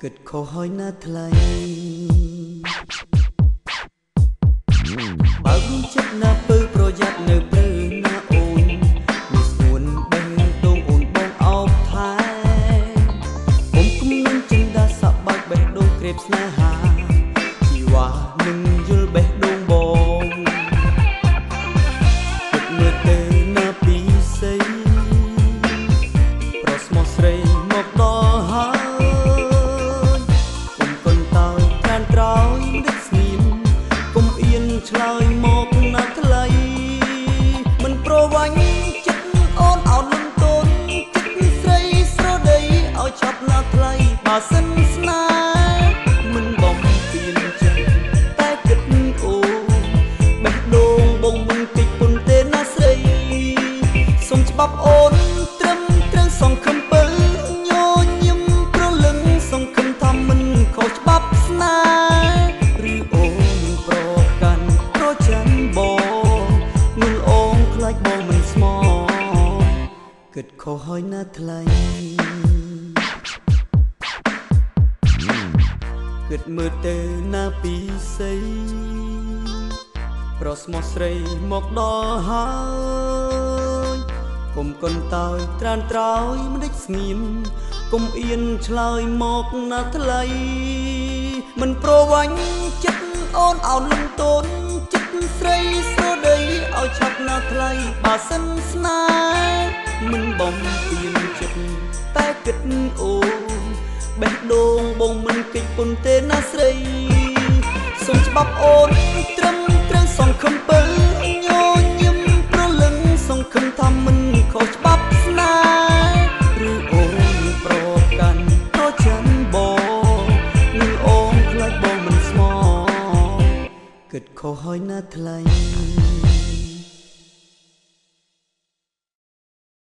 គិតខុសហើយណាថ្លៃបើគំចិត្តណាពើប្រយ័ត្ននៅព្រឺណាអូនមានស្នួនបេះដូងអូនបងអោបថែខ្ញុំគំនឹងចិនដាសបើកបេះដូងក្រេបស្នេហាជីវ៉ានឹងយល់បេះដូងបងគិតមើលទៅណាពីស្អីប្រស្មោះស្រីមកដល់ហើយឆ្លើយមកណាថ្លៃមិនប្រវាញ់ចិត្តអូនអោនលំទោនចិត្តស្រីស្រដីឲ្យឆាប់ណាថ្លៃបើសិនស្នេហ៍មិនបំពេញចិត្តតែគិតអូបេះដូងបងមិនតិចពុនទេណាស្រីសុំច្បាប់អូនត្រឹមត្រូវសង្ឃឹមពើញញឹមប្រលឹងសង្ឃឹមថាមិនខុសច្បាប់ស្នេហ៍ឬអូនប្រកាន់បងមិនស្មោគិតខុសហើយណាថ្លៃគិតមើលទៅណាពីស្អីប្រស្មោះស្រីមកដល់ហើយកុំកន់តើយត្រានត្រោយមិនដេចស្ងៀមកុំអៀនឆ្លើយមកណាថ្លៃមិនប្រវាញ់ចិត្តអូនអោនលំទោនចិត្តស្រីស្រដីឲ្យឆាប់ណាថ្លៃបើសិនស្នេហ៍មិនបំពេញចិត្តតែគិតអូបេះដូងបងមិនកិច្ចពុនទេណាស្រីសុំច្បាប់អូនត្រឹមត្រូវសង្ឃឹមពើញញឹមប្រលឹងសង្ឃឹមថាមិនខុសច្បាប់ស្នេហ៍ឬអូនប្រកាន់ក៏ចិនបងនឹងអូនខ្លាចបងមិនស្មោគិតខុសហើយណាថ្លៃ